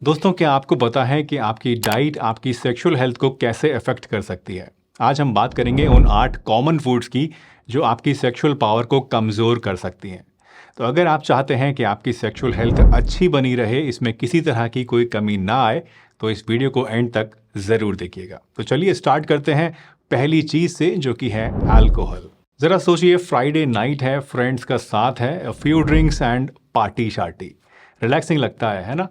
दोस्तों, क्या आपको पता है कि आपकी डाइट आपकी सेक्सुअल हेल्थ को कैसे अफेक्ट कर सकती है? आज हम बात करेंगे उन 8 कॉमन फूड्स की जो आपकी सेक्सुअल पावर को कमज़ोर कर सकती हैं। तो अगर आप चाहते हैं कि आपकी सेक्सुअल हेल्थ अच्छी बनी रहे, इसमें किसी तरह की कोई कमी ना आए, तो इस वीडियो को एंड तक ज़रूर देखिएगा। तो चलिए स्टार्ट करते हैं पहली चीज़ से, जो कि है अल्कोहल। ज़रा सोचिए, फ्राइडे नाइट है, फ्रेंड्स का साथ है, a few drinks and party party. Relaxing लगता है ना?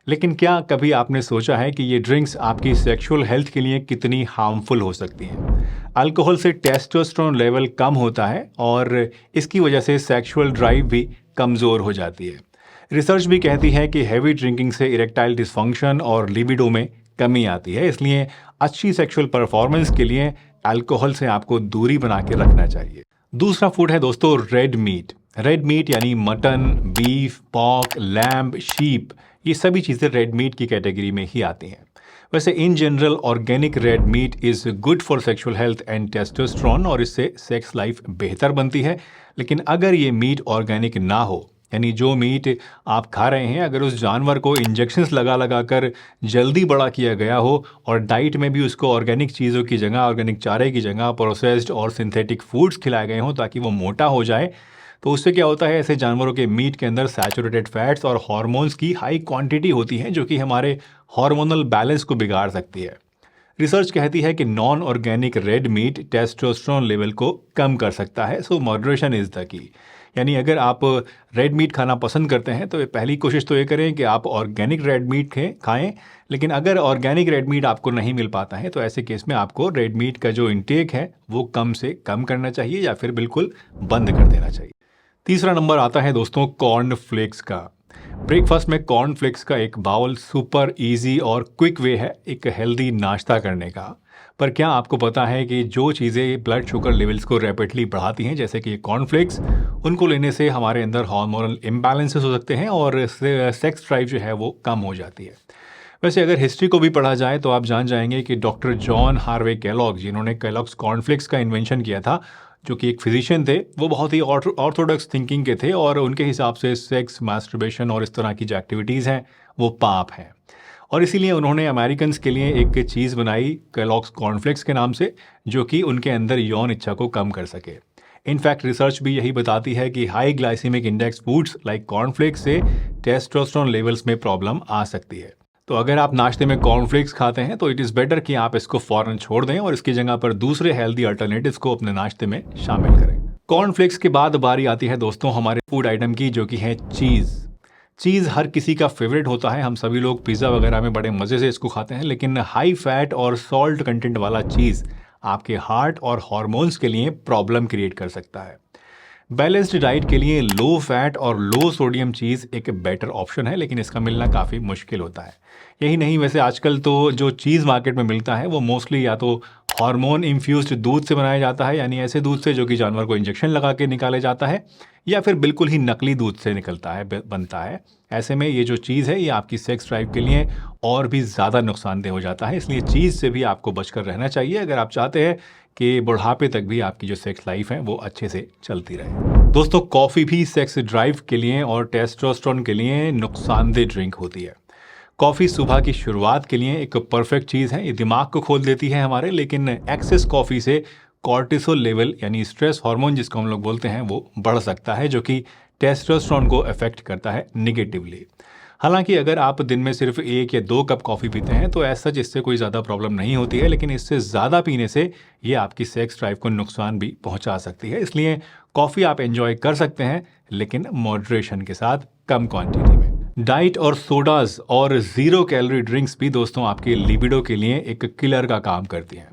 लेकिन क्या कभी आपने सोचा है कि ये ड्रिंक्स आपकी सेक्सुअल हेल्थ के लिए कितनी हार्मफुल हो सकती हैं? अल्कोहल से टेस्टोस्टेरोन लेवल कम होता है और इसकी वजह से सेक्सुअल ड्राइव भी कमज़ोर हो जाती है। रिसर्च भी कहती है कि हैवी ड्रिंकिंग से इरेक्टाइल डिसफंक्शन और लिबिडो में कमी आती है, इसलिए अच्छी सेक्सुअल परफॉर्मेंस के लिए अल्कोहल से आपको दूरी बना के रखना चाहिए। दूसरा फूड है दोस्तों रेड मीट। रेड मीट यानी mutton, beef, pork, lamb, sheep, ये सभी चीज़ें रेड मीट की कैटेगरी में ही आती हैं। वैसे in general organic red meat is good for sexual health and testosterone, और इससे सेक्स लाइफ बेहतर बनती है। लेकिन अगर ये मीट ऑर्गेनिक ना हो, यानी जो मीट आप खा रहे हैं, अगर उस जानवर को इंजेक्शंस लगा लगा कर जल्दी बड़ा किया गया हो और डाइट में भी उसको ऑर्गेनिक चीज़ों की जगह, ऑर्गेनिक चारे की जगह प्रोसेस्ड और सिंथेटिक फूड्स खिलाए गए हों ताकि वो मोटा हो जाए, तो उससे क्या होता है, ऐसे जानवरों के मीट के अंदर सैचुरेटेड फैट्स और हार्मोन्स की हाई क्वांटिटी होती है, जो कि हमारे हार्मोनल बैलेंस को बिगाड़ सकती है। रिसर्च कहती है कि non organic red meat testosterone level को कम कर सकता है, सो मॉडरेशन इज़ द की। यानी अगर आप रेड मीट खाना पसंद करते हैं तो पहली कोशिश तो ये करें कि आप ऑर्गेनिक रेड मीट खाएं। लेकिन अगर ऑर्गेनिक रेड मीट आपको नहीं मिल पाता है, तो ऐसे केस में आपको रेड मीट का जो इंटेक है वो कम से कम करना चाहिए या फिर बिल्कुल बंद कर देना चाहिए। तीसरा नंबर आता है दोस्तों कॉर्न फ्लेक्स का। ब्रेकफास्ट में कॉर्न फ्लेक्स का एक बाउल सुपर इजी और क्विक वे है एक हेल्दी नाश्ता करने का। पर क्या आपको पता है कि जो चीज़ें ब्लड शुगर लेवल्स को रैपिडली बढ़ाती हैं, जैसे कि कॉर्न फ्लेक्स, उनको लेने से हमारे अंदर हार्मोनल इम्बैलेंसेस हो सकते हैं और सेक्स ड्राइव जो है वो कम हो जाती है। वैसे अगर हिस्ट्री को भी पढ़ा जाए तो आप जान जाएंगे कि डॉक्टर जॉन हार्वे केलॉग, जिन्होंने केलॉग्स कॉर्नफ्लेक्स का इन्वेंशन किया था, जो कि एक फिजिशियन थे, वो बहुत ही ऑर्थोडॉक्स थिंकिंग के थे और उनके हिसाब से सेक्स, मास्टरबेशन और इस तरह की जो एक्टिविटीज़ हैं वो पाप हैं। और इसीलिए उन्होंने अमेरिकन्स के लिए एक चीज़ बनाई केलॉग्स कॉर्नफ्लेक्स के नाम से, जो कि उनके अंदर यौन इच्छा को कम कर सके। इनफैक्ट रिसर्च भी यही बताती है कि high glycemic index foods like cornflakes से टेस्टोस्टेरोन लेवल्स में प्रॉब्लम आ सकती है। तो अगर आप नाश्ते में कॉर्नफ्लेक्स खाते हैं तो इट इज़ बेटर कि आप इसको फ़ौरन छोड़ दें और इसकी जगह पर दूसरे हेल्दी अल्टरनेटिव्स को अपने नाश्ते में शामिल करें। कॉर्नफ्लेक्स के बाद बारी आती है दोस्तों हमारे फूड आइटम की, जो कि है चीज़। चीज़ हर किसी का फेवरेट होता है, हम सभी लोग पिज़्ज़ा वगैरह में बड़े मज़े से इसको खाते हैं, लेकिन हाई फैट और सॉल्ट कंटेंट वाला चीज़ आपके हार्ट और हॉर्मोन्स के लिए प्रॉब्लम क्रिएट कर सकता है। बैलेंस्ड डाइट के लिए लो फैट और लो सोडियम चीज़ एक बेटर ऑप्शन है, लेकिन इसका मिलना काफ़ी मुश्किल होता है। यही नहीं, वैसे आजकल तो जो चीज़ मार्केट में मिलता है वो मोस्टली या तो हार्मोन इन्फ्यूज्ड दूध से बनाया जाता है, यानी ऐसे दूध से जो कि जानवर को इंजेक्शन लगा के निकाले जाता है, या फिर बिल्कुल ही नकली दूध से निकलता है, बनता है। ऐसे में ये जो चीज़ है ये आपकी सेक्स ड्राइव के लिए और भी ज़्यादा नुकसानदेह हो जाता है, इसलिए चीज़ से भी आपको बचकर रहना चाहिए अगर आप चाहते हैं कि बुढ़ापे तक भी आपकी जो सेक्स लाइफ है वो अच्छे से चलती रहे। दोस्तों, कॉफ़ी भी सेक्स ड्राइव के लिए और टेस्टोस्टेरोन के लिए नुकसानदेह ड्रिंक होती है। कॉफ़ी सुबह की शुरुआत के लिए एक परफेक्ट चीज़ है, ये दिमाग को खोल देती है हमारे, लेकिन एक्सेस कॉफ़ी से कॉर्टिसोल लेवल यानी स्ट्रेस हार्मोन जिसको हम लोग बोलते हैं वो बढ़ सकता है, जो कि टेस्टोस्टेरोन को अफेक्ट करता है निगेटिवली। हालांकि अगर आप दिन में सिर्फ 1 या 2 कप कॉफ़ी पीते हैं तो ऐसा इससे कोई ज़्यादा प्रॉब्लम नहीं होती है, लेकिन इससे ज़्यादा पीने से ये आपकी सेक्स ड्राइव को नुकसान भी पहुंचा सकती है। इसलिए कॉफ़ी आप एंजॉय कर सकते हैं, लेकिन मॉडरेशन के साथ, कम क्वांटिटी में। डाइट और सोडाज और ज़ीरो कैलोरी ड्रिंक्स भी दोस्तों आपके लिबिडो के लिए एक किलर का काम करती हैं।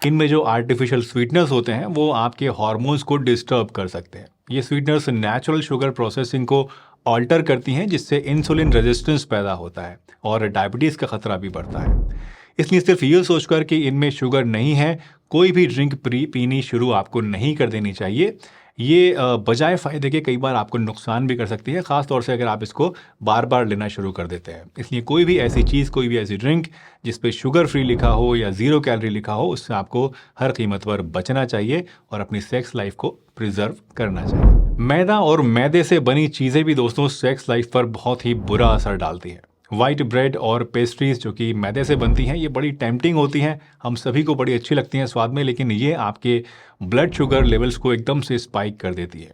इनमें जो आर्टिफिशियल स्वीटनर्स होते हैं वो आपके हार्मोन्स को डिस्टर्ब कर सकते हैं। ये स्वीटनर्स नेचुरल शुगर प्रोसेसिंग को ऑल्टर करती हैं, जिससे इंसुलिन रेजिस्टेंस पैदा होता है और डायबिटीज़ का खतरा भी बढ़ता है। इसलिए सिर्फ ये सोचकर कि इनमें शुगर नहीं है, कोई भी ड्रिंक पीनी शुरू आपको नहीं कर देनी चाहिए। ये बजाय फ़ायदे के कई बार आपको नुकसान भी कर सकती है, ख़ास तौर से अगर आप इसको बार बार लेना शुरू कर देते हैं। इसलिए कोई भी ऐसी चीज़, कोई भी ऐसी ड्रिंक जिस पे शुगर फ्री लिखा हो या ज़ीरो कैलोरी लिखा हो, उससे आपको हर कीमत पर बचना चाहिए और अपनी सेक्स लाइफ को प्रिजर्व करना चाहिए। मैदा और मैदे से बनी चीज़ें भी दोस्तों सेक्स लाइफ पर बहुत ही बुरा असर डालती हैं। वाइट ब्रेड और पेस्ट्रीज जो कि मैदे से बनती हैं, ये बड़ी टेम्पटिंग होती हैं, हम सभी को बड़ी अच्छी लगती हैं स्वाद में, लेकिन ये आपके ब्लड शुगर लेवल्स को एकदम से स्पाइक कर देती है।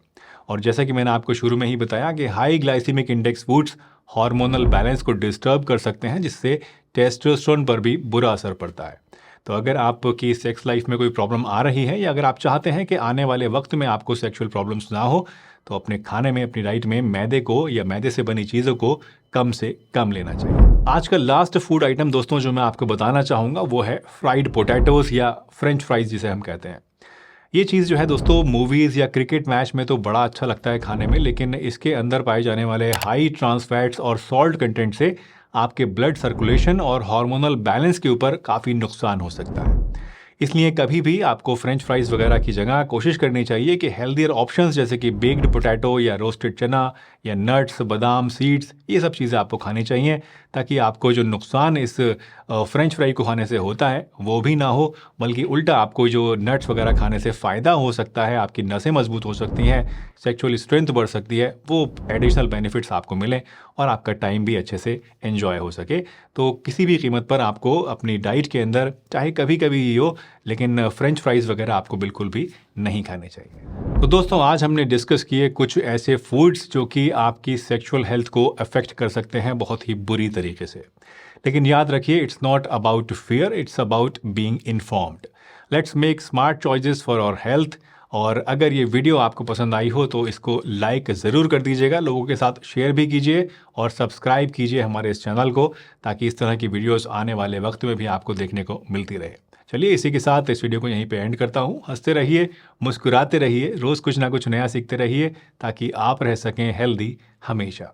और जैसा कि मैंने आपको शुरू में ही बताया कि high glycaemic index foods hormonal balance को डिस्टर्ब कर सकते हैं, जिससे टेस्टोस्टेरोन पर भी बुरा असर पड़ता है। तो अगर आपकी सेक्स लाइफ में कोई प्रॉब्लम आ रही है या अगर आप चाहते हैं कि आने वाले वक्त में आपको सेक्सुअल प्रॉब्लम्स ना हो, तो अपने खाने में, अपनी डाइट में मैदे को या मैदे से बनी चीज़ों को कम से कम लेना चाहिए। आज का लास्ट फूड आइटम दोस्तों जो मैं आपको बताना चाहूँगा वो है फ्राइड पोटैटोज़ या फ्रेंच फ्राइज़ जिसे हम कहते हैं। ये चीज़ जो है दोस्तों मूवीज़ या क्रिकेट मैच में तो बड़ा अच्छा लगता है खाने में, लेकिन इसके अंदर पाए जाने वाले हाई ट्रांस फैट्स और सॉल्ट कंटेंट से आपके ब्लड सर्कुलेशन और हार्मोनल बैलेंस के ऊपर काफ़ी नुकसान हो सकता है। इसलिए कभी भी आपको फ्रेंच फ्राइज़ वगैरह की जगह कोशिश करनी चाहिए कि हेल्दियर ऑप्शंस जैसे कि बेक्ड पोटैटो या रोस्टेड चना या नट्स, बादाम, सीड्स, ये सब चीज़ें आपको खानी चाहिए, ताकि आपको जो नुकसान इस फ्रेंच फ्राई को खाने से होता है वो भी ना हो, बल्कि उल्टा आपको जो नट्स वगैरह खाने से फ़ायदा हो सकता है, आपकी नसें मजबूत हो सकती हैं, सेक्सुअल स्ट्रेंथ बढ़ सकती है, वो एडिशनल बेनिफिट्स आपको मिलें और आपका टाइम भी अच्छे से एंजॉय हो सके। तो किसी भी कीमत पर आपको अपनी डाइट के अंदर, चाहे कभी कभी ही हो, लेकिन फ्रेंच फ्राइज़ वगैरह आपको बिल्कुल भी नहीं खाने चाहिए। तो दोस्तों आज हमने डिस्कस किए कुछ ऐसे फूड्स जो कि आपकी सेक्सुअल हेल्थ को अफेक्ट कर सकते हैं बहुत ही बुरी तरीके से। लेकिन याद रखिए, it's not about fear, it's about being informed. Let's make smart choices for our health. और अगर ये वीडियो आपको पसंद आई हो तो इसको लाइक ज़रूर कर दीजिएगा, लोगों के साथ शेयर भी कीजिए और सब्सक्राइब कीजिए हमारे इस चैनल को, ताकि इस तरह की वीडियोस आने वाले वक्त में भी आपको देखने को मिलती रहे। चलिए इसी के साथ इस वीडियो को यहीं पे एंड करता हूँ। हंसते रहिए, मुस्कुराते रहिए, रोज़ कुछ ना कुछ नया सीखते रहिए, ताकि आप रह सकें हेल्दी हमेशा।